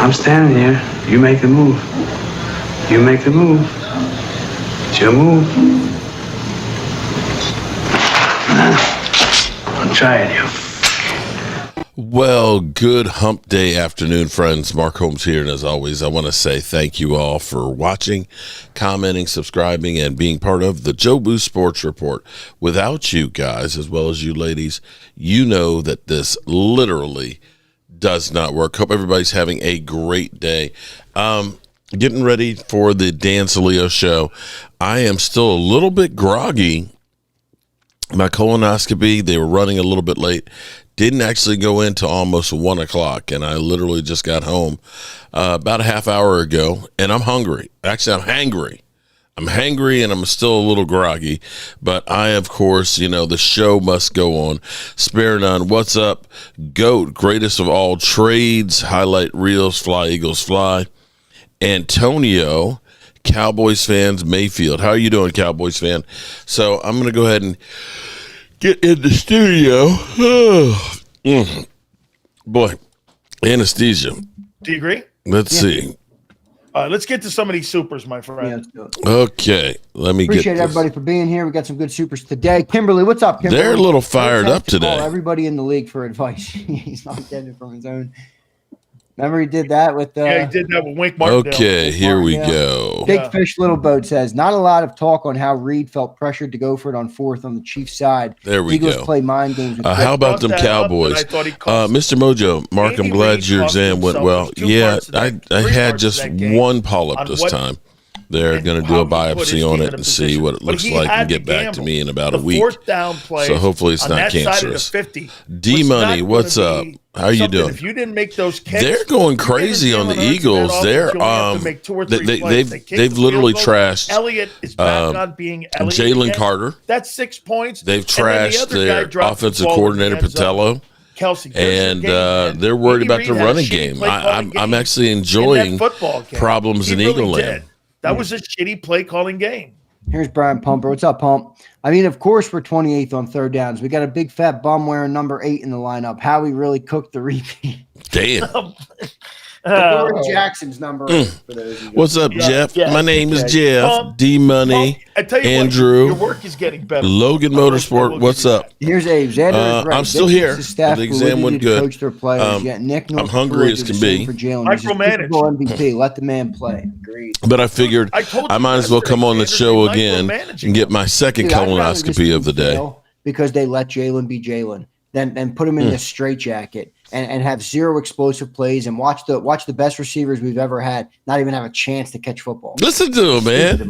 I'm standing here. You make the move. You make the move. It's your move. I'll try it, you. Well, good hump day afternoon, friends. Mark Holmes here, and as always, I want to say thank you all for watching, commenting, subscribing, and being part of the Joe Boo Sports Report. Without you guys, as well as you ladies, you know that this literally does not work. Hope everybody's having a great day. Getting ready for the Dan Selio show. I am still a little bit groggy. My colonoscopy, they were running a little bit late. Didn't actually go into almost 1 o'clock, and I literally just got home about a half hour ago, and I'm hungry. Actually, I'm hangry. I'm hangry, and I'm still a little groggy, but I, of course, the show must go on. Spare none. What's up? GOAT, greatest of all trades, highlight reels, fly, Eagles, fly. Antonio, Cowboys fans, Mayfield. How are you doing, Cowboys fan? So I'm going to go ahead and get in the studio. Boy, anesthesia. Do you agree? Let's see. Let's get to some of these supers, my friend. Okay, let me Appreciate everybody for being here. We got some good supers today. Kimberly, what's up, Kimberly? They're a little fired up today. Everybody in the league for advice. He's not getting it from his own. Remember he did that with he did that with Wink Martindale. Okay, here we go. Big Fish Little Boat says, not a lot of talk on how Reed felt pressured to go for it on fourth on the Chiefs side. There we Eagles go. play mind games. How about them Cowboys? Mr. Mojo, Mark, I'm glad your exam went well. Yeah, I had just one polyp this time. They're going to do a biopsy on it and see what it looks like and get back to me in about a week. So hopefully it's not cancerous. D-Money, what's up? How are you doing? If you didn't make those kicks, they're going crazy on the Eagles. They've literally trashed Elliott is back on being Elliott Jalen again. Carter. That's 6 points. They've trashed their offensive coordinator Patello. Kelsey, and they're worried about the running game. I'm actually enjoying problems in Eagle Land. That was a shitty play calling game. Here's Brian Pumper. What's up, Pump? I mean, of course, we're 28th on third downs. We got a big fat bum wearing number 8 in the lineup. How he really cooked the repeat. Damn. Jackson's number 8. For those What's up, Jeff? My name is Jeff. D-Money. Andrew. Your work is getting better. Logan Motorsport. What's up? Here's Abe. Xander is right. I'm still here. The exam went good. Nick I'm hungry as can be. Micromanage. MVP. Let the man play. Agreed. But I figured I might as well come on the show again and get my second colonoscopy of the day. Because they let Jalen be Jalen. Then put him in the straitjacket and have zero explosive plays and watch the best receivers we've ever had not even have a chance to catch football. Listen to them, man.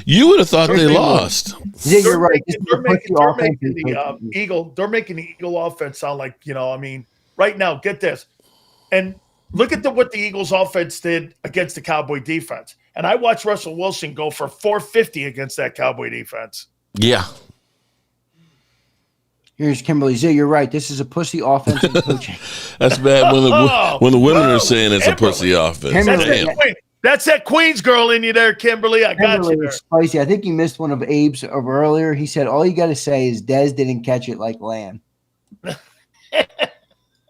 You would have thought they lost. Yeah, you're right. They're making the Eagle offense sound like, right now, get this. And look at what the Eagles offense did against the Cowboy defense. And I watched Russell Wilson go for 450 against that Cowboy defense. Yeah. Here's Kimberly Z. You're right. This is a pussy offense and coaching. That's bad when the women are saying it's a pussy offense. That's that Queens girl in you there, Kimberly. I got you there. Spicy. I think you missed one of Abe's of earlier. He said, all you got to say is Dez didn't catch it like Lamb.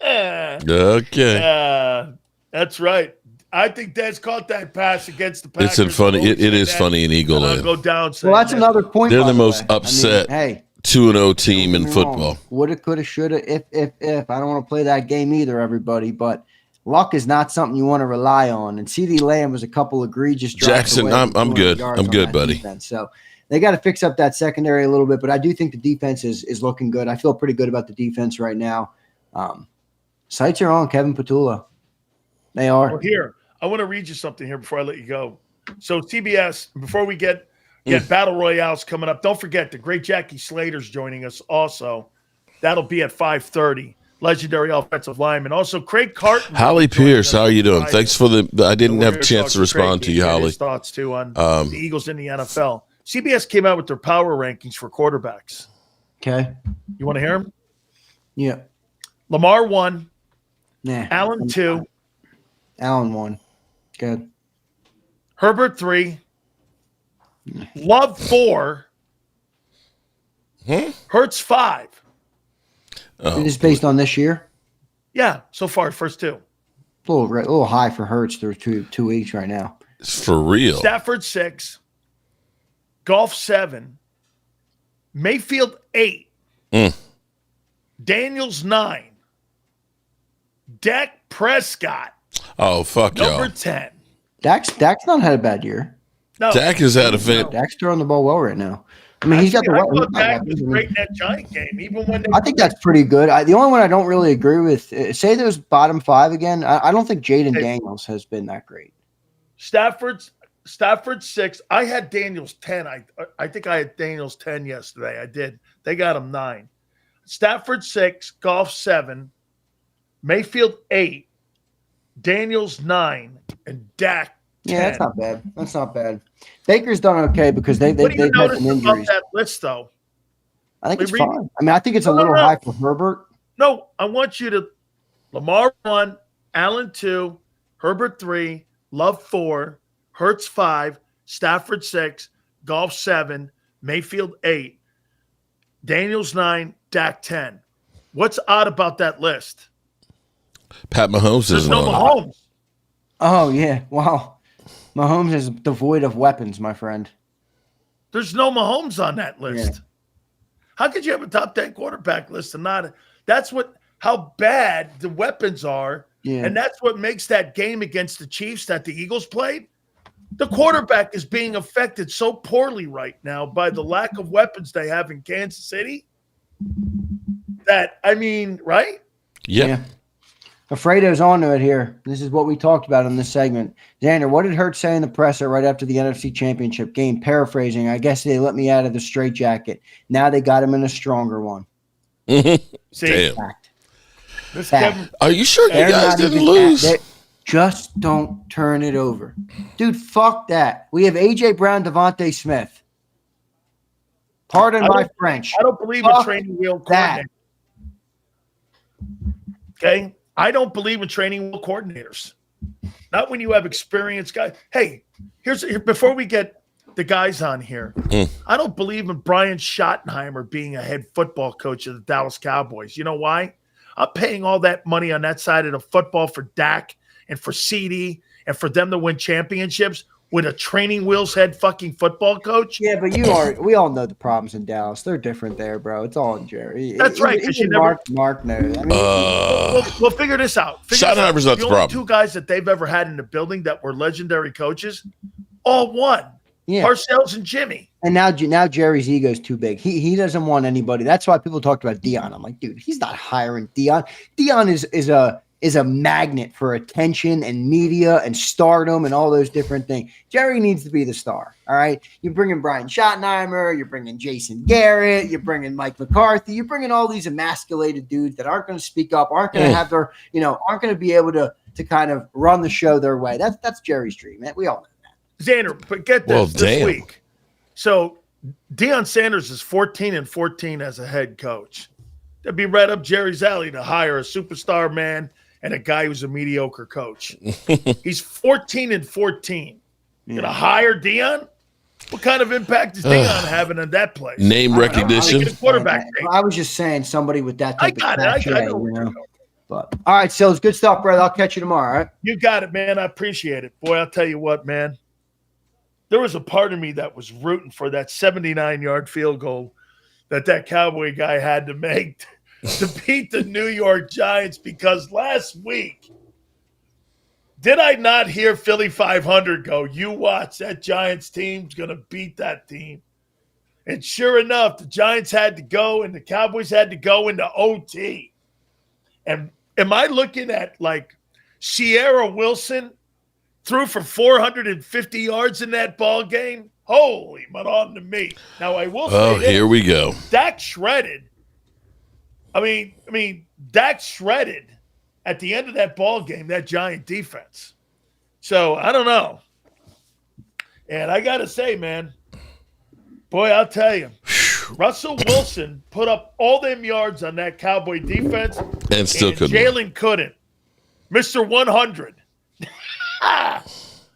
Okay. That's right. I think Dez caught that pass against the Packers. It's funny. It is funny in Eagle Land. Go down. Well, that's another point. They're the most upset. Hey. 2-0 team in football. Woulda, coulda, shoulda, if. I don't want to play that game either, everybody, but luck is not something you want to rely on. And CeeDee Lamb was a couple egregious drives Jackson, I'm good. I'm good, buddy. Defense. So they got to fix up that secondary a little bit, but I do think the defense is looking good. I feel pretty good about the defense right now. Sights are on Kevin Petula. They are. Well, here, I want to read you something here before I let you go. So CBS, before we get Battle Royales coming up. Don't forget, the great Jackie Slater's joining us also. That'll be at 5:30. Legendary offensive lineman. Also, Craig Carton. Holly Pierce, how are you doing? Thanks for I didn't have a chance to respond to you, Holly. His thoughts, too, on the Eagles in the NFL. CBS came out with their power rankings for quarterbacks. Okay. You want to hear them? Yeah. Lamar 1. Nah. Allen 2. Allen 1. Good. Herbert 3. Love 4. Hurts 5. Is this based on this year? Yeah, so far, first 2. A little high for Hurts through 2 weeks right now. For real. Stafford 6, Goff 7, Mayfield 8, Daniels 9, Dak Prescott Oh, fuck number y'all. 10. Dak's not had a bad year. No, Dak has had a fan. Dak's throwing the ball well right now. I mean, he's got the I weapons. thought Dak was great in that Giant game, even when they I think that's pretty good. The only one I don't really agree with, say those bottom 5 again. I don't think Jaden Daniels has been that great. Stafford 6. I had Daniels 10. I think I had Daniels 10 yesterday. I did. They got him 9. Stafford 6, Goff 7, Mayfield 8, Daniels 9, and Dak 10. Yeah, that's not bad. That's not bad. Baker's done okay because they've What do you had notice some about injuries. that list, though? I think it's read- fine. I mean, I think it's a No, little no. high for Herbert. No, I want you to Lamar 1, Allen 2, Herbert 3, Love 4, Hurts 5, Stafford 6, Goff 7, Mayfield 8, Daniels 9, Dak 10. What's odd about that list? Pat Mahomes There's isn't no on it. Mahomes. Oh yeah, wow. Mahomes is devoid of weapons, my friend. There's no Mahomes on that list. Yeah. How could you have a top 10 quarterback list and not? That's how bad the weapons are. Yeah. And that's what makes that game against the Chiefs that the Eagles played. The quarterback is being affected so poorly right now by the lack of weapons they have in Kansas City that, I mean, right? Yeah. Alfredo's onto it here. This is what we talked about in this segment. Xander, what did Hurts say in the presser right after the NFC Championship game? Paraphrasing, I guess they let me out of the straitjacket. Now they got him in a stronger one. See, Damn. Fact. this Fact. Kevin, Are you sure you They're guys not didn't even lose? just don't turn it over. Dude, fuck that. We have A.J. Brown, Devontae Smith. Pardon my French. I don't believe in Fuck training wheel that. coordinators. Okay? I don't believe in training wheel coordinators. Not when you have experienced guys. Hey, before we get the guys on here, I don't believe in Brian Schottenheimer being a head football coach of the Dallas Cowboys. You know why? I'm paying all that money on that side of the football for Dak and for CD and for them to win championships with a training wheels head fucking football coach. Yeah, but we all know the problems in Dallas. They're different there, bro. It's all in Jerry. That's right, 'cause you Mark knows. I mean, We'll figure this out. Schottenheimer's not the only problem. 2 guys that they've ever had in the building that were legendary coaches, all won. yeah. Parcells and Jimmy. And now Jerry's ego is too big. He doesn't want anybody. That's why people talked about Dion. I'm like, dude, he's not hiring Dion. Dion is a magnet for attention and media and stardom and all those different things. Jerry needs to be the star. All right. You're bringing Brian Schottenheimer. You're bringing Jason Garrett. You're bringing Mike McCarthy. You're bringing all these emasculated dudes that aren't going to speak up, aren't going to have their, aren't going to be able to kind of run the show their way. That's Jerry's dream, man. We all know. Xander, but get this Well, this damn. week. So Deion Sanders is 14-14 as a head coach. That'd be right up Jerry's alley to hire a superstar man and a guy who's a mediocre coach. He's 14-14. Yeah. Gonna hire Deion? What kind of impact is Deion having on that place? Name recognition. Making a quarterback. I was just saying somebody with that I type got of it. I cachet, know where you're going. But all right, so it's good stuff, brother. I'll catch you tomorrow. All right. You got it, man. I appreciate it. Boy, I'll tell you what, man. There was a part of me that was rooting for that 79-yard field goal that Cowboy guy had to make to beat the New York Giants, because last week, did I not hear Philly 500 go, you watch, that Giants team's going to beat that team. And sure enough, the Giants had to go and the Cowboys had to go into OT. And am I looking at like Sierra Wilson threw for 450 yards in that ball game? Holy on to me. Now I will say Oh, this. here we go. Dak shredded. I mean, Dak shredded at the end of that ball game, that Giant defense. So I don't know. And I got to say, man, boy, I'll tell you, Russell Wilson put up all them yards on that Cowboy defense, And still couldn't. Jalen couldn't. Mr. 100.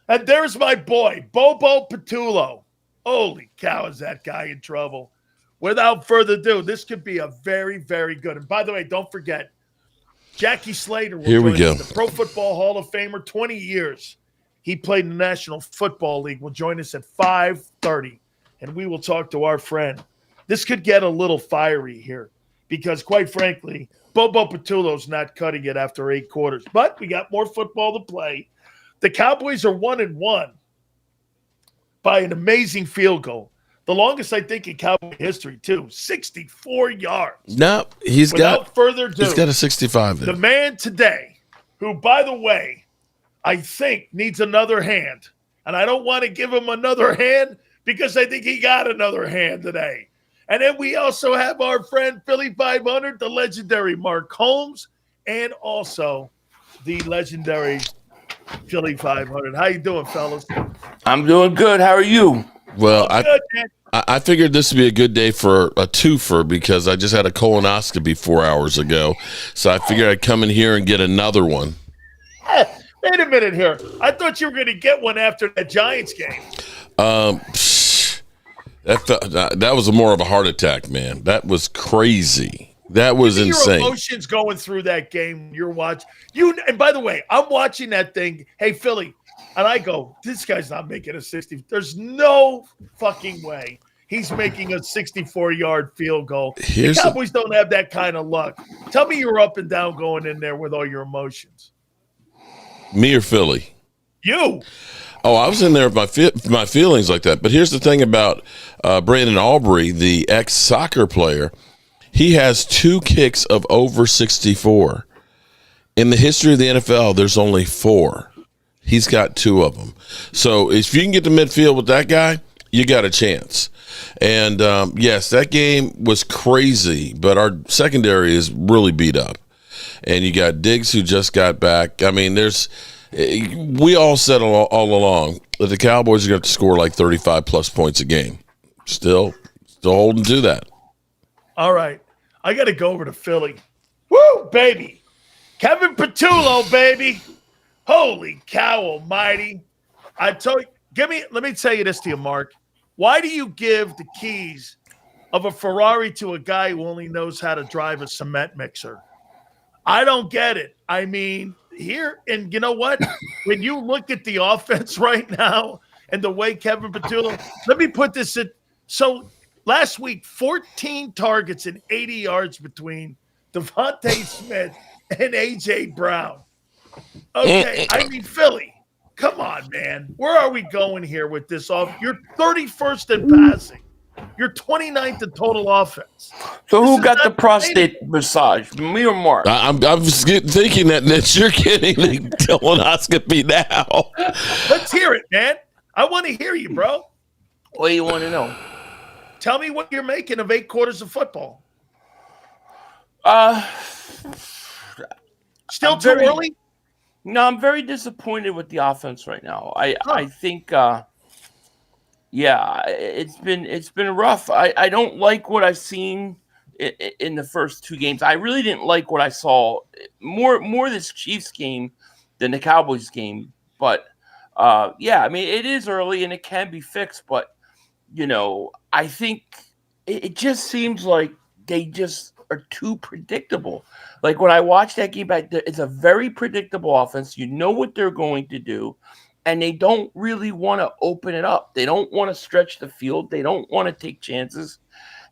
And there's my boy, Bobo Patullo. Holy cow, is that guy in trouble? Without further ado, this could be a very, very good. And by the way, don't forget, Jackie Slater will Here we join us, go. the Pro Football Hall of Famer, 20 years. He played in the National Football League. Will join us at 5:30, and we will talk to our friend. This could get a little fiery here because, quite frankly, Bobo Patullo's not cutting it after 8 quarters. But we got more football to play. The Cowboys are 1-1 by an amazing field goal. The longest, I think, in Cowboy history, too. 64 yards. No, Without further ado, he's got a 65 there. the man today, who, by the way, I think needs another hand. And I don't want to give him another hand because I think he got another hand today. And then we also have our friend Philly 500, the legendary Mark Holmes, and also the legendary Philly 500. How you doing, fellas? I'm doing good. How are you? Well, Good, man. I figured this would be a good day for a twofer because I just had a colonoscopy 4 hours ago. So I figured I'd come in here and get another one. Wait a minute here. I thought you were going to get one after that Giants game. That was more of a heart attack, man. That was crazy. That was insane. Your emotions going through that game. You're watching. And by the way, I'm watching that thing. Hey, Philly. And I go, this guy's not making a 60. There's no fucking way he's making a 64-yard field goal. The Cowboys don't have that kind of luck. Tell me you're up and down going in there with all your emotions. Me or Philly? You. Oh, I was in there with my feelings like that. But here's the thing about Brandon Aubrey, the ex-soccer player. He has 2 kicks of over 64. In the history of the NFL, there's only 4. He's got 2 of them. So if you can get to midfield with that guy, you got a chance. And, yes, that game was crazy, but our secondary is really beat up. And you got Diggs who just got back. I mean, we all said all along that the Cowboys are going to score like 35-plus points a game. Still holding to that. All right. I got to go over to Philly. Woo, baby. Kevin Patullo, baby. Holy cow almighty. I told you, let me tell you this to you, Mark. Why do you give the keys of a Ferrari to a guy who only knows how to drive a cement mixer? I don't get it. I mean, here, and you know what? When you look at the offense right now and the way Kevin Patullo, let me put this in. So last week, 14 targets and 80 yards between Devontae Smith and A.J. Brown. Okay, I mean, Philly, come on, man. Where are we going here with this off? You're 31st in passing. You're 29th in total offense. So who got the prostate massage, me or Mark? I'm thinking that you're getting the colonoscopy now. Let's hear it, man. I want to hear you, bro. What do you want to know? Tell me what you're making of 8 quarters of football. Still too early? No, I'm very disappointed with the offense right now. I think it's been rough. I don't like what I've seen in the first 2 games. I really didn't like what I saw more this Chiefs game than the Cowboys game. But I mean, it is early and it can be fixed. But I think it just seems like they just are too predictable. Like when I watch that game back, it's a very predictable offense. You know what they're going to do, and they don't really want to open it up. They don't want to stretch the field. They don't want to take chances.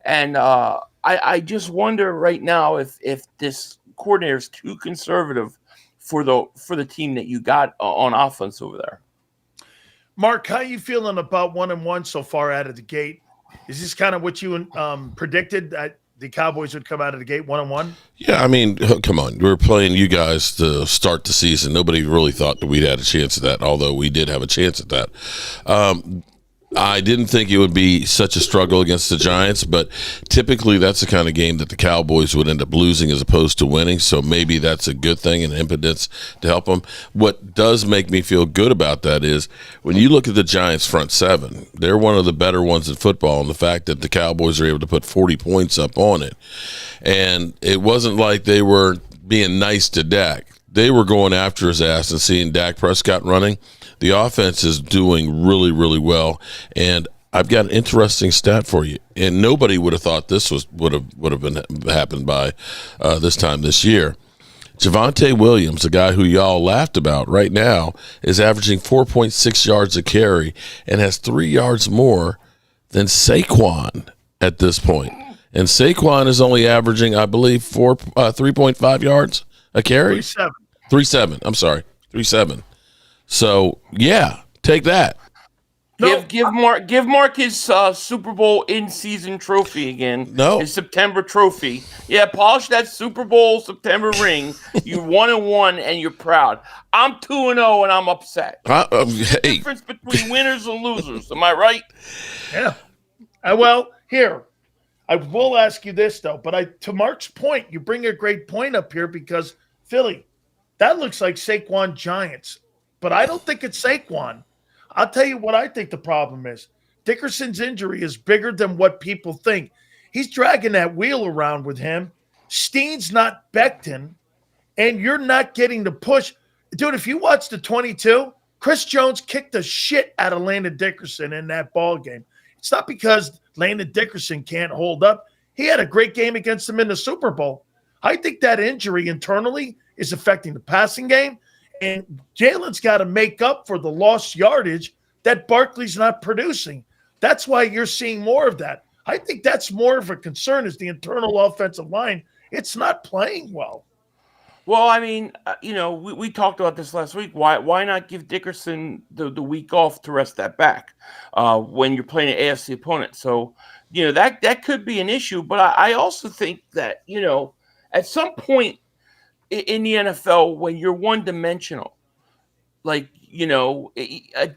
And I just wonder right now if this coordinator is too conservative for the team that you got on offense over there. Mark, how you feeling about 1-1 so far out of the gate? Is this kind of what you predicted, that the Cowboys would come out of the gate 1-1? Yeah, I mean, come on. We were playing you guys to start the season. Nobody really thought that we'd had a chance at that, although we did have a chance at that. I didn't think it would be such a struggle against the Giants, but typically that's the kind of game that the Cowboys would end up losing as opposed to winning, so maybe that's a good thing and impotence to help them. What does make me feel good about that is when you look at the Giants' front 7, they're one of the better ones in football, and the fact that the Cowboys are able to put 40 points up on it. And it wasn't like they were being nice to Dak. They were going after his ass and seeing Dak Prescott running. The offense is doing really, really well, and I've got an interesting stat for you. And nobody would have thought this would have been happened by this time this year. Javonte Williams, a guy who y'all laughed about right now, is averaging 4.6 yards a carry and has 3 yards more than Saquon at this point. And Saquon is only averaging, I believe, 3.5 yards a carry. 3.7. I'm sorry, 3.7. So yeah, take that. No. Give Mark his Super Bowl in-season trophy again. No. His September trophy. Yeah, polish that Super Bowl September ring. You 1-1 and you're proud. I'm 2-0 and I'm upset. Hey. Difference between winners and losers. Am I right? Yeah. Well, here, I will ask you this though, but to Mark's point, you bring a great point up here because Philly, that looks like Saquon Giants, but I don't think it's Saquon. I'll tell you what I think the problem is. Dickerson's injury is bigger than what people think. He's dragging that wheel around with him. Steen's not Becton, and you're not getting the push. Dude, if you watch the 22, Chris Jones kicked the shit out of Landon Dickerson in that ball game. It's not because Landon Dickerson can't hold up. He had a great game against him in the Super Bowl. I think that injury internally is affecting the passing game. And Jalen's got to make up for the lost yardage that Barkley's not producing. That's why you're seeing more of that. I think that's more of a concern is the internal offensive line. It's not playing well. Well, I mean, we talked about this last week. Why not give Dickerson the week off to rest that back when you're playing an AFC opponent? So, that could be an issue. But I also think that, at some point in the NFL, when you're one-dimensional, a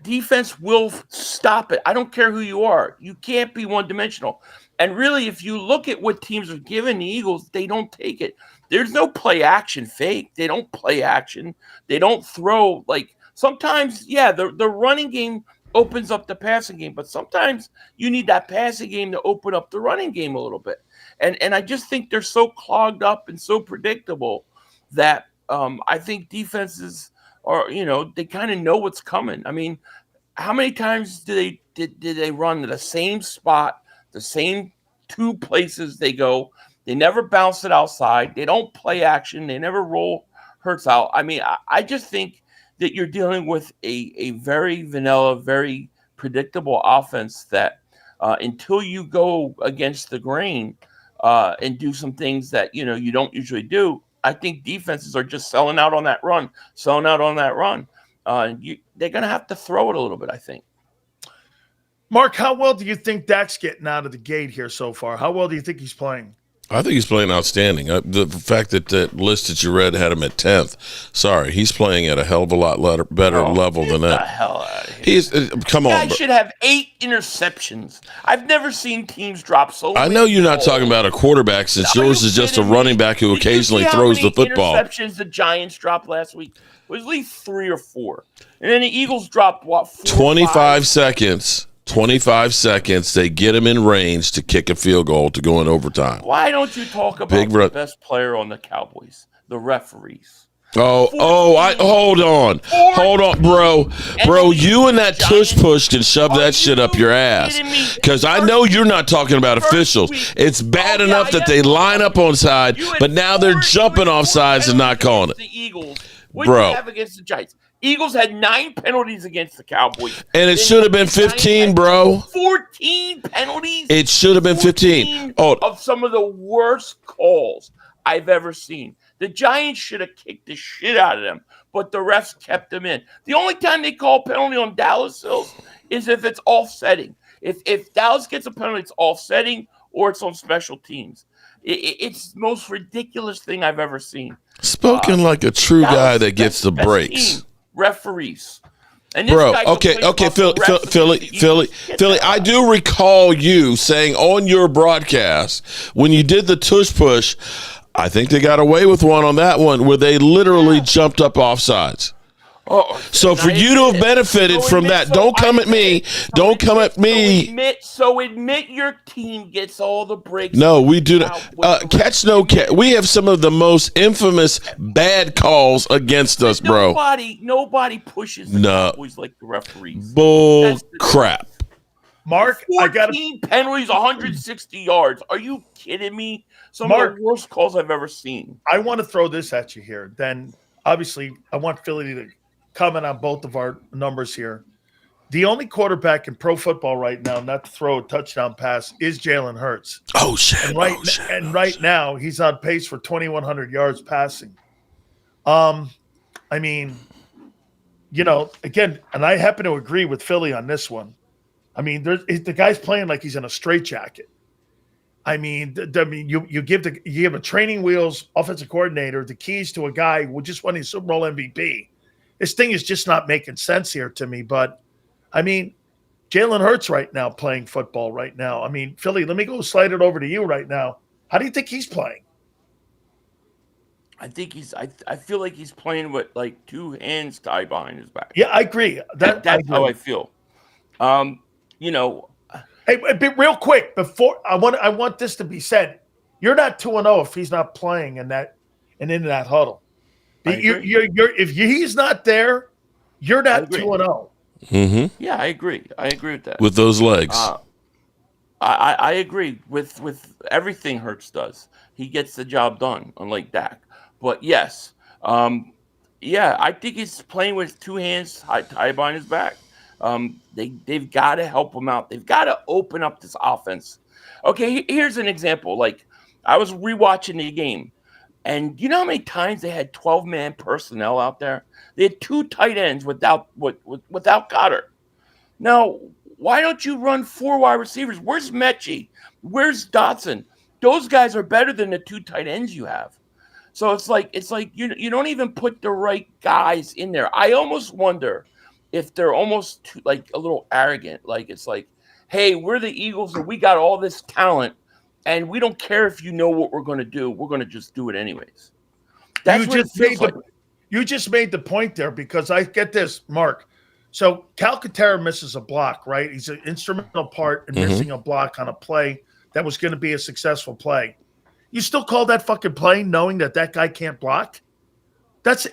defense will stop it. I don't care who you are. You can't be one-dimensional. And really, if you look at what teams are giving the Eagles, they don't take it. There's no play-action fake. They don't play action. They don't throw. Sometimes, the running game opens up the passing game, but sometimes you need that passing game to open up the running game a little bit. And I just think they're so clogged up and so predictable that I think defenses are, they kind of know what's coming. I mean, how many times did they run to the same spot, the same two places they go? They never bounce it outside. They don't play action. They never roll Hurts out. I mean, I just think that you're dealing with a very vanilla, very predictable offense that until you go against the grain and do some things that, you don't usually do, I think defenses are just selling out on that run. They're going to have to throw it a little bit, I think. Mark, how well do you think Dak's getting out of the gate here so far? How well do you think he's playing? I think he's playing outstanding. The fact that list that you read had him at 10th. Sorry, he's playing at a hell of a lot better level than that. Get the hell out of here. He's come on. Guy should have 8 interceptions. I've never seen teams drop so many. I know you're not talking about a quarterback since yours is just a running back who occasionally throws the football. Interceptions the Giants dropped last week. It was at least 3 or 4. And then the Eagles dropped, 25 seconds. 25 seconds, they get him in range to kick a field goal to go in overtime. Why don't you talk about the best player on the Cowboys, the referees? Hold on, bro, you and that tush push can shove that shit up your ass, because I know you're not talking about officials. It's bad enough that they line up on side, but now they're jumping off sides and not calling it. The Eagles, what do you have against the Giants? Eagles had 9 penalties against the Cowboys. And it should have been 15, bro. 14 penalties? It should have been 15. Of some of the worst calls I've ever seen. The Giants should have kicked the shit out of them, but the refs kept them in. The only time they call penalty on Dallas Hills is if it's offsetting. If Dallas gets a penalty, it's offsetting or it's on special teams. It's the most ridiculous thing I've ever seen. Spoken like a true guy that gets the breaks. Team. Referees. And this bro, guy okay, Philly, I do recall you saying on your broadcast when you did the tush push, I think they got away with one on that one where they literally jumped up offsides. So for you to have benefited from that, don't come at me. Don't come at me. Admit your team gets all the breaks. No, we do not. Catch no catch. We have some of the most infamous bad calls against us, bro. Nobody pushes the Cowboys like the referees. Bull crap. Mark, I got 14 penalties, 160 yards. Are you kidding me? Some of Mark, the worst calls I've ever seen. I want to throw this at you here. Then, obviously, I want Philly to comment on both of our numbers here. The only quarterback in pro football right now not to throw a touchdown pass is Jalen Hurts. Oh shit! And right now he's on pace for 2,100 yards passing. I mean, again, and I happen to agree with Philly on this one. I mean, the guy's playing like he's in a straitjacket. I mean, you give a training wheels offensive coordinator the keys to a guy who just won his Super Bowl MVP. This thing is just not making sense here to me. But I mean, Jalen Hurts right now playing football right now. I mean, Philly, let me go slide it over to you right now. How do you think he's playing? I think I feel like he's playing with like two hands tied behind his back. Yeah, I agree. That's how I feel. Hey, but real quick, before I want this to be said, you're not 2-0 if he's not playing in that huddle. If he's not there, you're not 2-0. Mm-hmm. Yeah, I agree. I agree with that. With those legs, I agree with everything Hurts does. He gets the job done, unlike Dak. But yes, I think he's playing with two hands tied behind his back. They've got to help him out. They've got to open up this offense. Okay, here's an example. Like, I was rewatching the game, and you know how many times they had 12-man personnel out there? They had two tight ends without Goddard. Now, why don't you run four wide receivers? Where's Mechie? Where's Dotson? Those guys are better than the two tight ends you have. So it's like you don't even put the right guys in there. I almost wonder if they're almost too, like a little arrogant. Like, it's like, hey, we're the Eagles and we got all this talent, and we don't care if you know what we're going to do. We're going to just do it anyways. That's what it feels like. You just made the point there, because I get this, Mark. So Calcaterra misses a block, right? He's an instrumental part in missing a block on a play that was going to be a successful play. You still call that fucking play knowing that guy can't block? That's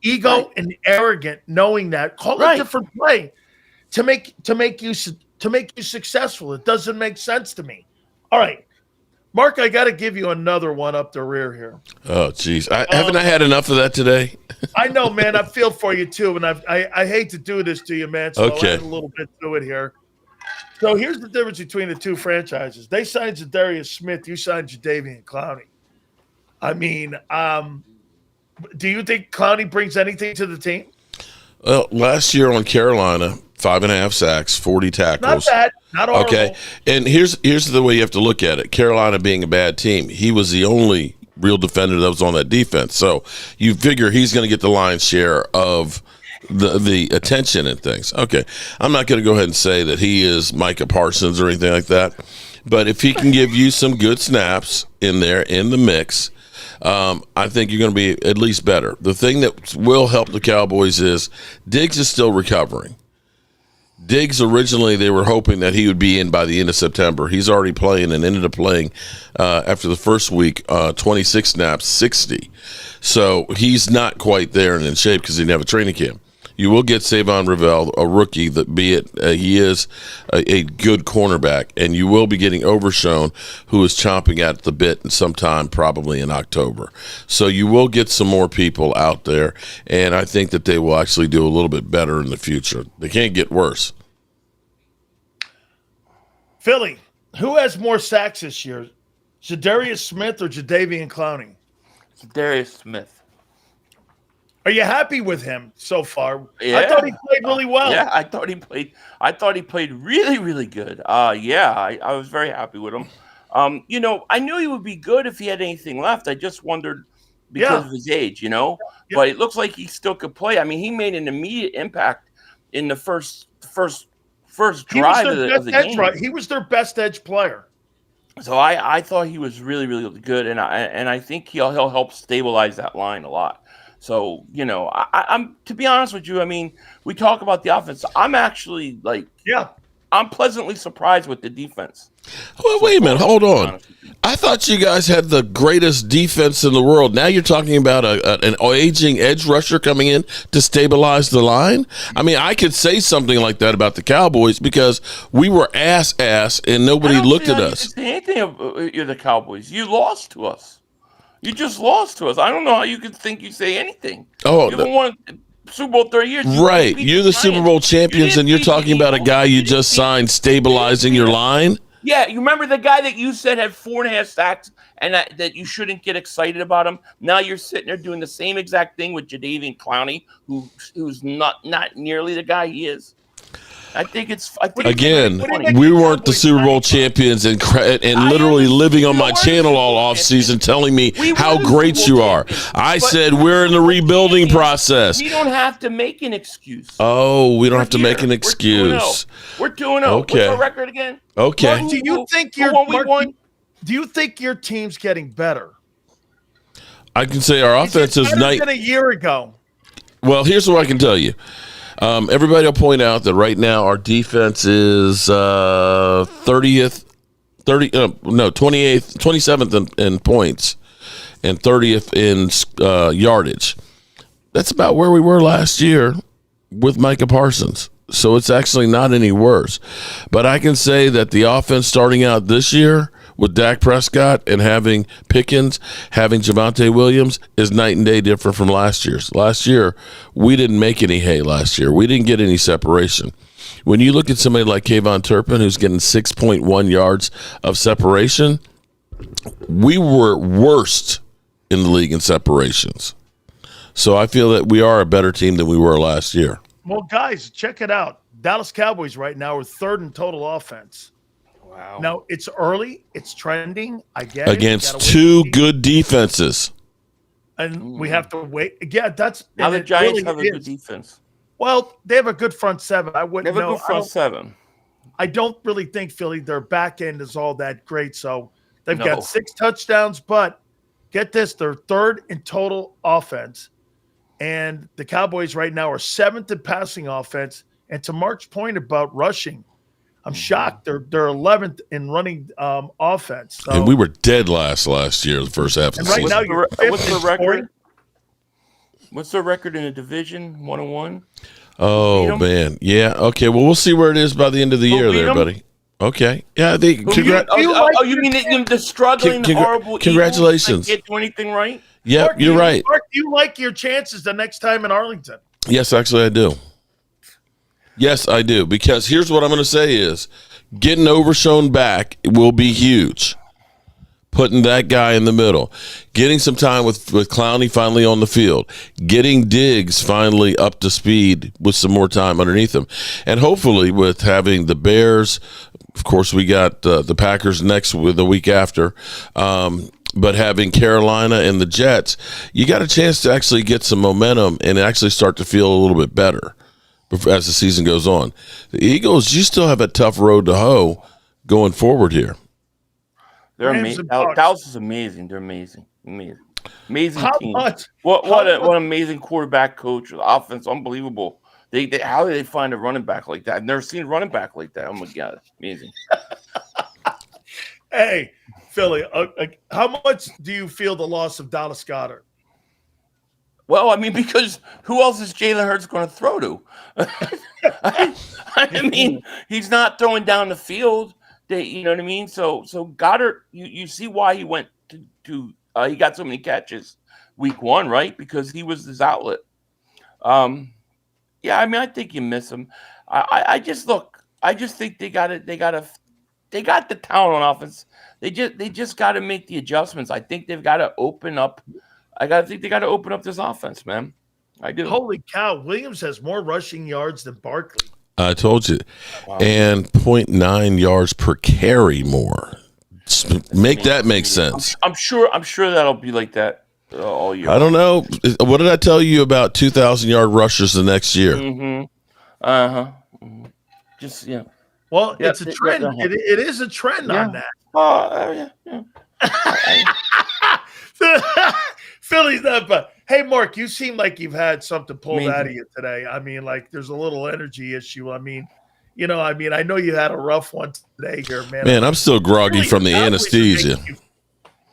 ego and arrogant, knowing that. Call a different play to make you successful. It doesn't make sense to me. All right, Mark, I got to give you another one up the rear here. Oh, geez. Haven't I had enough of that today? I know, man. I feel for you, too, and I hate to do this to you, man, so I'll add a little bit to it here. So here's the difference between the two franchises. They signed Zadarius Smith. You signed Jadeveon Clowney. I mean, do you think Clowney brings anything to the team? Well, last year on Carolina, 5.5 sacks, 40 tackles. Not bad. Not horrible. Okay, and here's the way you have to look at it. Carolina being a bad team, he was the only real defender that was on that defense. So you figure he's going to get the lion's share of the attention and things. Okay, I'm not going to go ahead and say that he is Micah Parsons or anything like that, but if he can give you some good snaps in there in the mix, I think you're going to be at least better. The thing that will help the Cowboys is Diggs is still recovering. Diggs, originally, they were hoping that he would be in by the end of September. He's already playing and ended up playing after the first week, 26 snaps, 60. So he's not quite there and in shape because he didn't have a training camp. You will get Savon Ravel, a rookie, he is a good cornerback, and you will be getting Overshown, who is chomping at the bit sometime probably in October. So you will get some more people out there, and I think that they will actually do a little bit better in the future. They can't get worse. Philly, who has more sacks this year, Zadarius Smith or Jadeveon Clowney? Zadarius Smith. Are you happy with him so far? Yeah. I thought he played really well. Yeah, I thought he played really, really good. I was very happy with him. I knew he would be good if he had anything left. I just wondered because of his age, But it looks like he still could play. I mean, he made an immediate impact in the first drive of the game. Right. He was their best edge player. So I thought he was really, really good, and I think he'll help stabilize that line a lot. So, I'm to be honest with you, I mean, we talk about the offense. I'm actually I'm pleasantly surprised with the defense. Well, wait a minute. Hold on. I thought you guys had the greatest defense in the world. Now you're talking about an aging edge rusher coming in to stabilize the line? I mean, I could say something like that about the Cowboys because we were ass and nobody looked at us. You can say anything of you're the Cowboys. You lost to us. You just lost to us. I don't know how you could think you say anything. Oh, you haven't won Super Bowl 30 years. Right. You're the Super Bowl champions, and you're talking about a guy you just signed stabilizing your line? Yeah, you remember the guy that you said had 4.5 sacks and that you shouldn't get excited about him? Now you're sitting there doing the same exact thing with Jadeveon Clowney, who's not nearly the guy he is. I think again, we weren't the Super Bowl champions and literally living on my channel all off season telling me how great you are. I said we're in the rebuilding process. We don't have to make an excuse. Oh, we don't have to make an excuse. We're 2-0. Okay. What's our record again? Okay. Mark, do you think your team's getting better? I can say our offense is better than a year ago. Well, here's what I can tell you. Everybody will point out that right now our defense is 27th in points and 30th in yardage. That's about where we were last year with Micah Parsons. So it's actually not any worse. But I can say that the offense starting out this year with Dak Prescott and having Pickens, having Javonte Williams is night and day different from last year's. Last year, we didn't make any hay last year. We didn't get any separation. When you look at somebody like Kayvon Turpin, who's getting 6.1 yards of separation, we were worst in the league in separations. So I feel that we are a better team than we were last year. Well, guys, check it out. Dallas Cowboys right now are third in total offense. Wow. Now, it's early. It's trending. I get against two good defenses. And we have to wait. Yeah, that's – now the Giants have a good defense. Well, they have a good front seven. I wouldn't know. They have a good front seven. I don't really think, Philly, their back end is all that great. So they've got 6 touchdowns, but get this, they're third in total offense. And the Cowboys right now are 7th in passing offense. And to Mark's point about rushing, I'm shocked. They're 11th in running offense. So. And we were dead last year, the first half of the season. Right now, what's the record? What's the record in the division? 1-1. Oh man, yeah. Okay, well, we'll see where it is by the end of the year, there, buddy. Okay, yeah. You mean the struggling, horrible? Congratulations. Can't do anything right. Yeah, you're right. Mark, do you like your chances the next time in Arlington? Yes, actually, I do. Yes, I do. Because here's what I'm going to say is getting Overshown back will be huge. Putting that guy in the middle. Getting some time with Clowney finally on the field. Getting Diggs finally up to speed with some more time underneath him. And hopefully with having the Bears, of course we got the Packers the week after, but having Carolina and the Jets, you got a chance to actually get some momentum and actually start to feel a little bit better as the season goes on. The Eagles, you still have a tough road to hoe going forward here. They're amazing. Dallas is amazing. They're amazing. Amazing team. What an amazing quarterback coach. Offense, unbelievable. How did they find a running back like that? I've never seen a running back like that. Oh my God, amazing. Hey, Philly, how much do you feel the loss of Dallas Goedert? Well, I mean, because who else is Jalen Hurts going to throw to? I mean, he's not throwing down the field. You know what I mean? So Goddard, you see why he went to he got so many catches week 1, right? Because he was his outlet. Yeah, I mean, I think you miss him. I just think they got the talent on offense. They just got to make the adjustments. I think they've got to open up. They got to open up this offense, man. I do. Holy cow! Williams has more rushing yards than Barkley. I told you. Wow. And 0.9 yards per carry more. Make that make sense. I'm sure that'll be like that all year. I don't know. What did I tell you about 2,000-yard rushers the next year? Mm-hmm. Uh-huh. Just, yeah. Well, it's a trend. It is a trend on that. Oh, yeah. Philly's not bad. Hey, Mark, you seem like you've had something pulled out of you today. I mean, like there's a little energy issue. I mean, I mean, I know you had a rough one today here, man. Man, I'm still groggy Surely from the your Cowboys are anesthesia.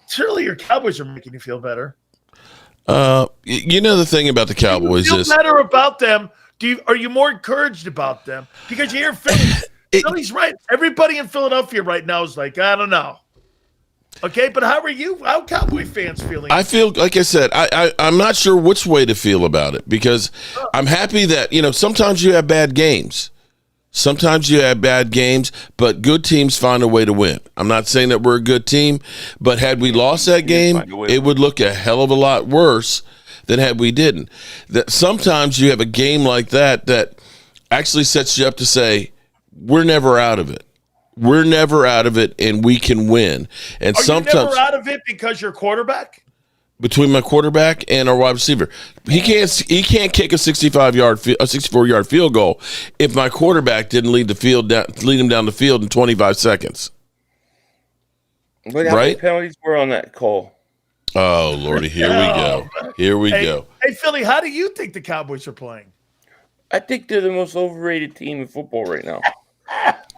Surely your Cowboys are making you feel better. You know the thing about the Cowboys Do you is feel better about them? Are you more encouraged about them? Because you hear Philly. Philly's right. Everybody in Philadelphia right now is like, I don't know. Okay, but how are you? How Cowboy fans feeling? I feel like I said, I'm not sure which way to feel about it because I'm happy that, sometimes you have bad games. Sometimes you have bad games, but good teams find a way to win. I'm not saying that we're a good team, but had we lost that game, it would look a hell of a lot worse than had we didn't. That sometimes you have a game like that actually sets you up to say, we're never out of it. We're never out of it, and we can win. And Are sometimes you never out of it because you're quarterback? Between my quarterback and our wide receiver, he can't kick a 64-yard field goal if my quarterback didn't lead him down the field in 25 seconds. Look how many penalties were on that call. Oh Lordy, here we go. Here we go. Hey Philly, how do you think the Cowboys are playing? I think they're the most overrated team in football right now.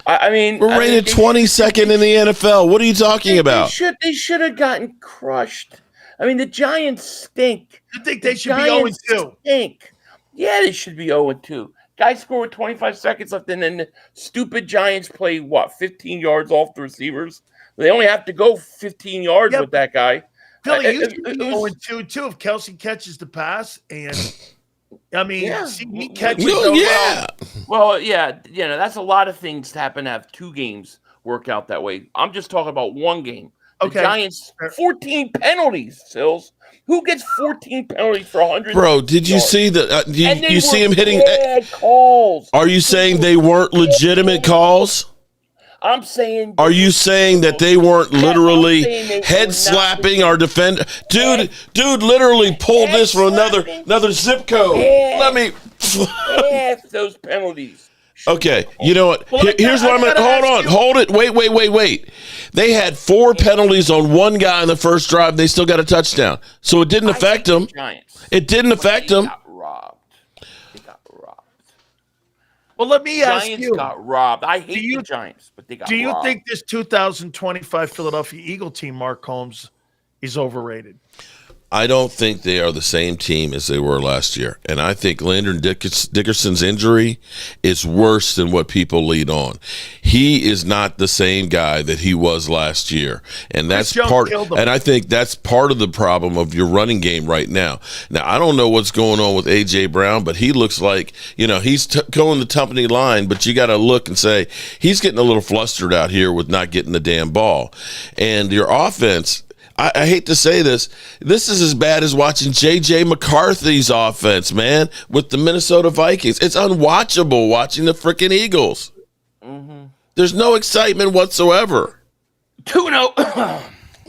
I mean, we're rated 22nd in the NFL. What are you talking about? They should have gotten crushed. I mean, the Giants stink. You think they should be 0-2? Stink. Yeah, they should be 0-2. Guy scored with 25 seconds left, and then the stupid Giants play, 15 yards off the receivers? They only have to go 15 yards with that guy. Philly, you should be 0-2 too if Kelsey catches the pass. And, I mean, he catches Well, that's a lot of things to happen to have two games work out that way. I'm just talking about one game. The Giants, 14 penalties, Sills. Who gets 14 penalties for 100? Bro, did you see the? You see him hitting calls? Are you saying they weren't legitimate calls? I'm saying. Are you saying that they weren't literally head slapping our defender? Dude, literally pulled this from another zip code. Let me. Those penalties. Okay, you know what? Here's what I'm going to hold it. Wait. They had 4 penalties on one guy in the first drive. They still got a touchdown. So it didn't affect them. It didn't affect them. They got robbed. Well, let me ask you. Giants got robbed. I hate the Giants, but they got robbed. Do you think this 2025 Philadelphia Eagle team, Mark Holmes, is overrated? I don't think they are the same team as they were last year. And I think Landon Dickerson's injury is worse than what people lead on. He is not the same guy that he was last year. And that's and I think that's part of the problem of your running game right now. Now, I don't know what's going on with A.J. Brown, but he looks like, he's going the company line, but you got to look and say, he's getting a little flustered out here with not getting the damn ball. And your offense, I hate to say this. This is as bad as watching J.J. McCarthy's offense, man, with the Minnesota Vikings. It's unwatchable watching the freaking Eagles. Mm-hmm. There's no excitement whatsoever. 2-0.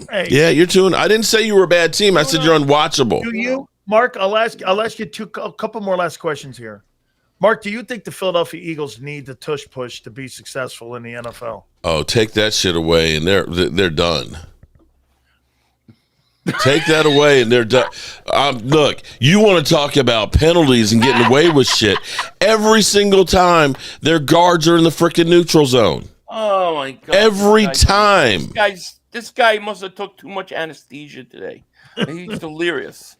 Hey. Yeah, you're 2-0. I didn't say you were a bad team. I said you're unwatchable. Do you, Mark? I'll ask you a couple more last questions here. Mark, do you think the Philadelphia Eagles need the tush push to be successful in the NFL? Oh, take that shit away, and they're done. Take that away, and they're done. Look, you want to talk about penalties and getting away with shit. Every single time, their guards are in the freaking neutral zone. Oh, my God. Every time. This guy must have took too much anesthesia today. He's delirious.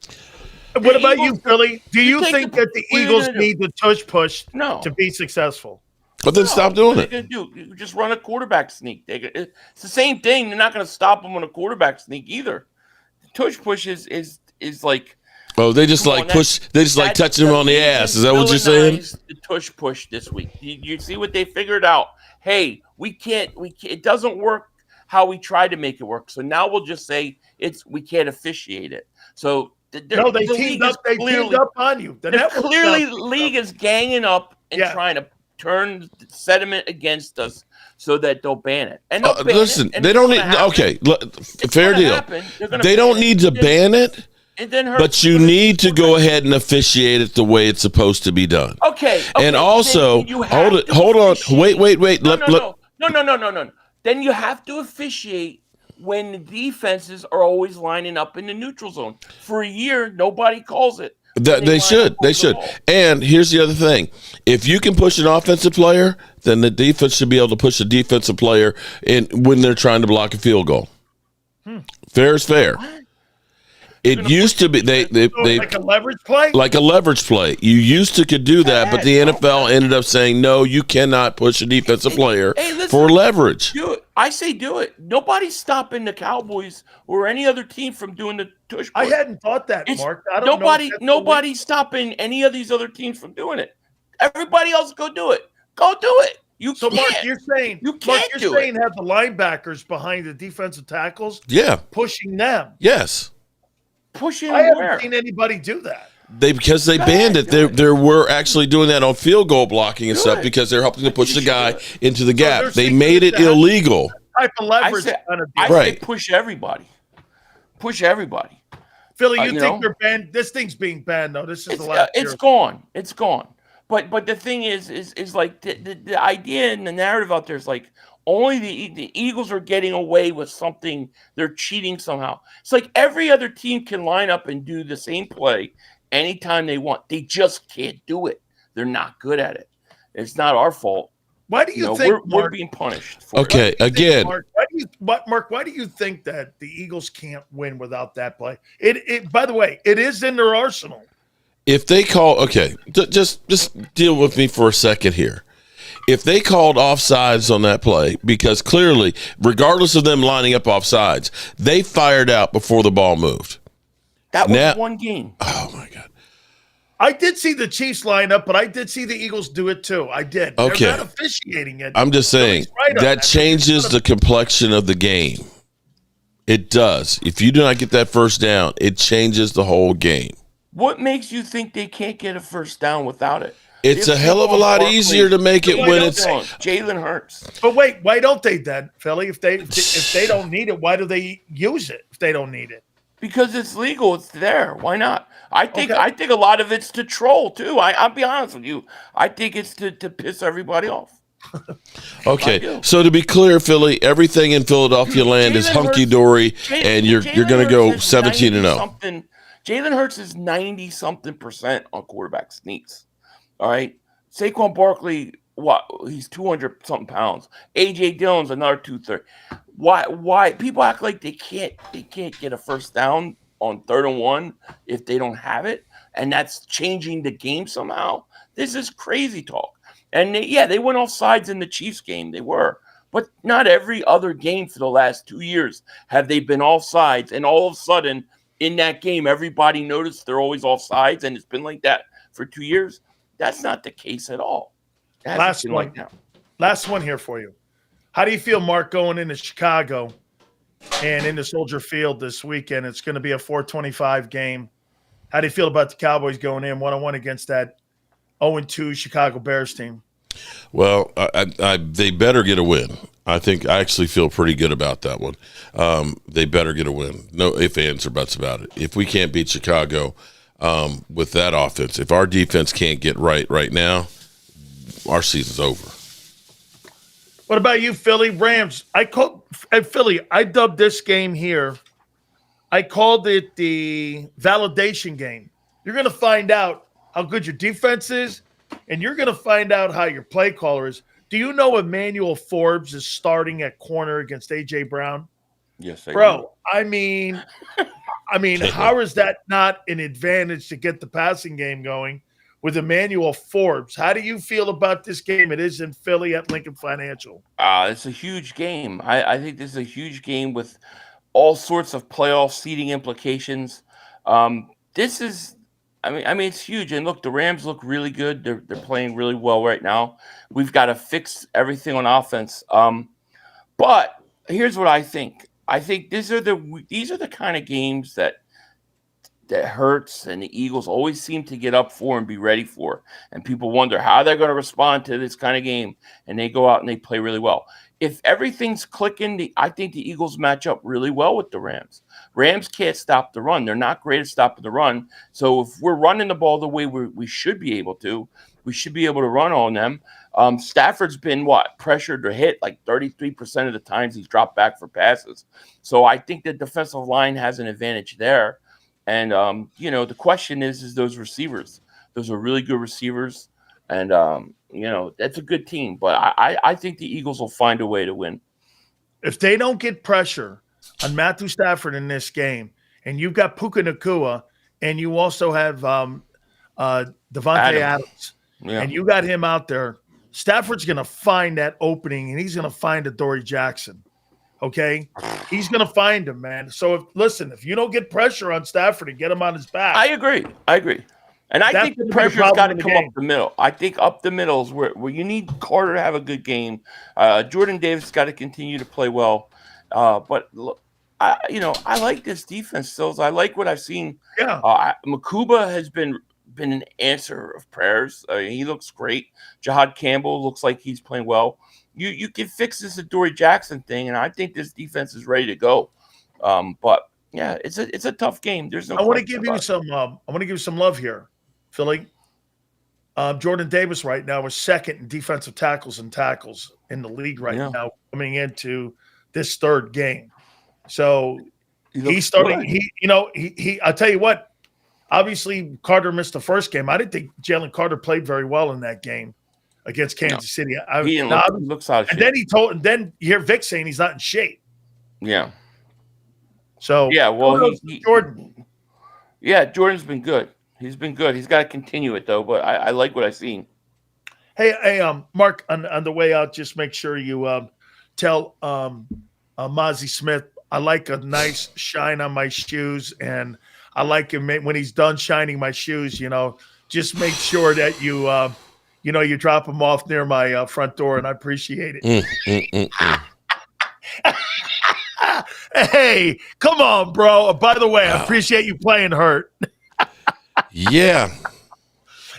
What about you, Philly? Do you think that the Eagles need the tush push to be successful? But then stop doing it. They're going to do? Just run a quarterback sneak. It's the same thing. They're not going to stop them on a quarterback sneak either. Tush push is like, oh, they just like push. They just like touching him on the ass. Is that what you're saying? The tush push this week. You see what they figured out? Hey, we can't. It doesn't work how we tried to make it work. So now we'll just say we can't officiate it. So they teamed up. They teamed up on you. Clearly, the league is ganging up and trying to turn the sentiment against us so that they'll ban it. And listen, they don't need. Okay, fair deal. They don't need to ban it. But you need to go ahead and officiate it the way it's supposed to be done. Okay. And also, hold on. Wait. No. Then you have to officiate when the defenses are always lining up in the neutral zone. For a year, nobody calls it. They should. They should. And here's the other thing. If you can push an offensive player, then the defense should be able to push a defensive player when they're trying to block a field goal. Fair is fair. It used to be they like a leverage play? Like a leverage play. You used to could do that, but the NFL ended up saying, no, you cannot push a defensive player for leverage. Do it. I say do it. Nobody's stopping the Cowboys or any other team from doing the tush push. I hadn't thought that, Mark. I don't nobody's stopping any of these other teams from doing it. Everybody else go do it. Go do it. So, Mark, you're saying you can't do it. have the linebackers behind the defensive tackles? Yeah. Pushing them. Yes. Pushing I haven't where? seen anybody do that. Because they banned it. They were actually doing that on field goal blocking and stuff because they're helping to push the guy into the gap. They made it illegal. Type of leverage. I say push everybody. Push everybody. Philly, you think they're banned? This thing's being banned, though. This is the last year. It's gone. It's gone. But the thing is like the idea and the narrative out there is like only the Eagles are getting away with something. They're cheating somehow. It's like every other team can line up and do the same play anytime they want. They just can't do it. They're not good at it. It's not our fault. Why do you think we're being punished for it? Again, Mark, why do you think that the Eagles can't win without that play? It by the way, it is in their arsenal. If they call, just deal with me for a second here. If they called offsides on that play, because clearly, regardless of them lining up offsides, they fired out before the ball moved. That was one game. Oh, my God. I did see the Chiefs line up, but I did see the Eagles do it too. I did. Okay. They're not officiating it. I'm just saying that changes the complexion of the game. It does. If you do not get that first down, it changes the whole game. What makes you think they can't get a first down without it? It's a hell of a lot easier to make it when it's Jalen Hurts. But wait, why don't they then, Philly? If they don't need it, why do they use it if they don't need it? Because it's legal. It's there. Why not? I think a lot of it's to troll too. I'll be honest with you. I think it's to piss everybody off. Okay, so to be clear, Philly, everything in Philadelphia land is hunky dory, and you're going to go 17-0. Jalen Hurts is 90-something% on quarterback sneaks. All right, Saquon Barkley, he's 200-something pounds. AJ Dillon's another 230. Why people act like they can't get a first down on 3rd and 1 if they don't have it, and that's changing the game somehow? This is crazy talk. And they went off sides in the Chiefs game. They were. But not every other game for the last 2 years have they been off sides. And all of a sudden, in that game, everybody noticed they're always off sides, and it's been like that for 2 years. That's not the case at all. Last one here for you. How do you feel, Mark, going into Chicago and into Soldier Field this weekend? It's going to be a 4:25 game. How do you feel about the Cowboys going in 1-1 against that 0-2 Chicago Bears team? Well, they better get a win. I actually feel pretty good about that one. They better get a win. No ifs, ands, or buts about it. If we can't beat Chicago with that offense, if our defense can't get right now, our season's over. What about you, Philly? Rams. Philly, I dubbed this game here. I called it the validation game. You're going to find out how good your defense is, and you're going to find out how your play caller is. Do you know Emmanuel Forbes is starting at corner against A.J. Brown? Yes, I do. Bro, I mean, how is that not an advantage to get the passing game going with Emmanuel Forbes? How do you feel about this game? It is in Philly at Lincoln Financial. It's a huge game. I think this is a huge game with all sorts of playoff seeding implications. This is, it's huge. And look, the Rams look really good. They're playing really well right now. We've got to fix everything on offense. But here's what I think. I think these are the kind of games that Hurts and the Eagles always seem to get up for and be ready for. And people wonder how they're going to respond to this kind of game. And they go out and they play really well. If everything's clicking, I think the Eagles match up really well with the Rams. Rams can't stop the run. They're not great at stopping the run. So if we're running the ball the way we should be able to, we should be able to run on them. Stafford's been pressured or hit like 33% of the times he's dropped back for passes. So I think the defensive line has an advantage there. And the question is those receivers. Those are really good receivers, and that's a good team. But I think the Eagles will find a way to win. If they don't get pressure on Matthew Stafford in this game, and you've got Puka Nacua, and you also have Devontae Adams, and you got him out there, Stafford's going to find that opening, and he's going to find Adoree Jackson. Okay? He's going to find him, man. So, if you don't get pressure on Stafford and get him on his back. I agree. And I think the pressure's got to come up the middle. I think up the middle is where you need Carter to have a good game. Jordan Davis got to continue to play well. But look, I like this defense still. I like what I've seen. Yeah. Makuba has been an answer of prayers. He looks great. Jahad Campbell looks like he's playing well. You can fix this Adoree Jackson thing, and I think this defense is ready to go. But yeah, it's a tough game. There's no. I want to give you some. I want to give you some love here, Philly. Jordan Davis right now is second in defensive tackles in the league right now, coming into this third game. So he's starting. He. I'll tell you what. Obviously, Carter missed the first game. I didn't think Jalen Carter played very well in that game against Kansas City. He looks out of shape. And then you hear Vic saying he's not in shape. Yeah. So Jordan. Yeah, Jordan's been good. He's been good. He's got to continue it though. But I like what I've seen. Hey, Mark, on the way out, just make sure you tell Mozzie Smith I like a nice shine on my shoes, and I like him when he's done shining my shoes. Just make sure that you drop them off near my front door, and I appreciate it. Hey, come on, bro. By the way, I appreciate you playing hurt. Yeah.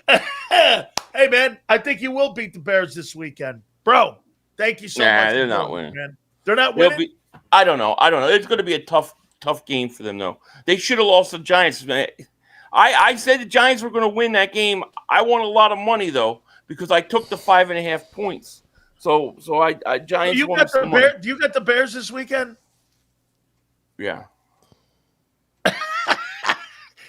Hey, man, I think you will beat the Bears this weekend. Bro, thank you so much. They're not winning. Man. They're not winning? I don't know. It's going to be a tough game for them, though. They should have lost the Giants. Man. I said the Giants were going to win that game. I won a lot of money, though, because I took the 5.5 points. So Giants won some money. Do you got the Bears this weekend? Yeah.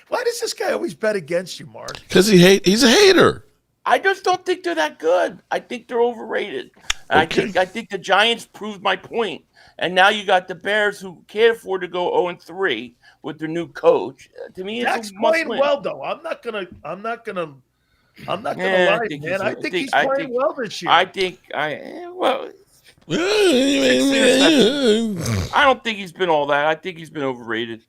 Why does this guy always bet against you, Mark? Because he's a hater. I just don't think they're that good. I think they're overrated. And I think the Giants proved my point. And now you got the Bears who can't afford to go 0-3 with their new coach. To me, it's playing well, though. I'm not gonna lie, man. I think he's playing well this year. I don't think he's been all that. I think he's been overrated.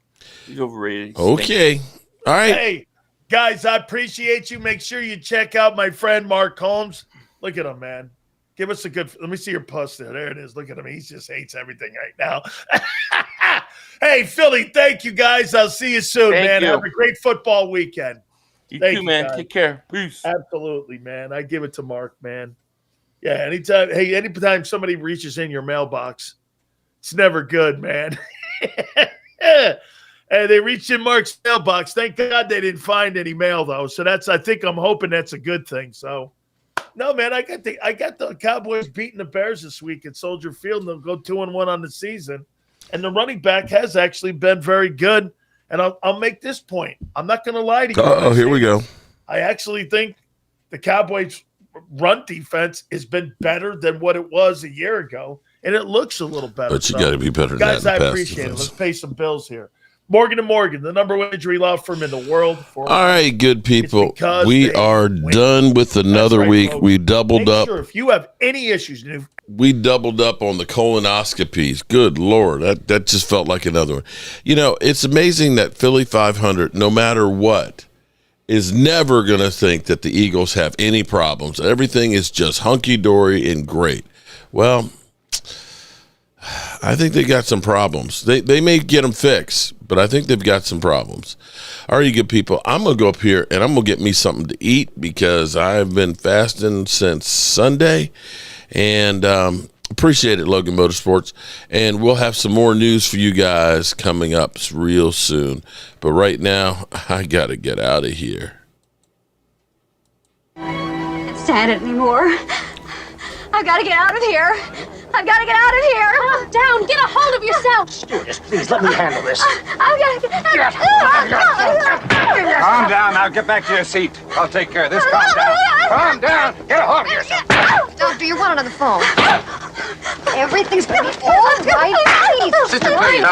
He's overrated. Okay. All right. Hey, guys, I appreciate you. Make sure you check out my friend Mark Holmes. Look at him, man. Give us a good – let me see your post there. There it is. Look at him. He just hates everything right now. Hey, Philly, thank you, guys. I'll see you soon, man. Have a great football weekend. You too, man. Guys. Take care. Peace. Absolutely, man. I give it to Mark, man. Yeah, anytime somebody reaches in your mailbox, it's never good, man. Hey, they reached in Mark's mailbox. Thank God they didn't find any mail, though. So I'm hoping that's a good thing. So, no, man, I got the Cowboys beating the Bears this week at Soldier Field, and they'll go 2-1 on the season. And the running back has actually been very good. And I'll make this point. I'm not going to lie to you. Oh, here we go. I actually think the Cowboys' run defense has been better than what it was a year ago, and it looks a little better. But you got to be better than guys, that. I appreciate it. Let's pay some bills here. Morgan & Morgan, the number one injury law firm in the world. All right, good people. We are done with another week. Folks. We doubled up. Sure, if you have any issues, we doubled up on the colonoscopies. Good Lord, that just felt like another one. It's amazing that Philly 500, no matter what, is never going to think that the Eagles have any problems. Everything is just hunky-dory and great. Well, I think they got some problems. They may get them fixed, but I think they've got some problems. All right, you good people, I'm going to go up here and I'm going to get me something to eat because I've been fasting since Sunday. And appreciate it, Logan Motorsports. And we'll have some more news for you guys coming up real soon. But right now, I got to get out of here. I can't stand it anymore. I've got to get out of here. I've got to get out of here. Calm down. Get a hold of yourself. Stewardess, please let me handle this. I've got to get Calm down now. Get back to your seat. I'll take care of this. Calm down. Calm down. Get a hold of yourself. Doctor, you're one on the phone. Everything's going to be all right. Please. Sister, please.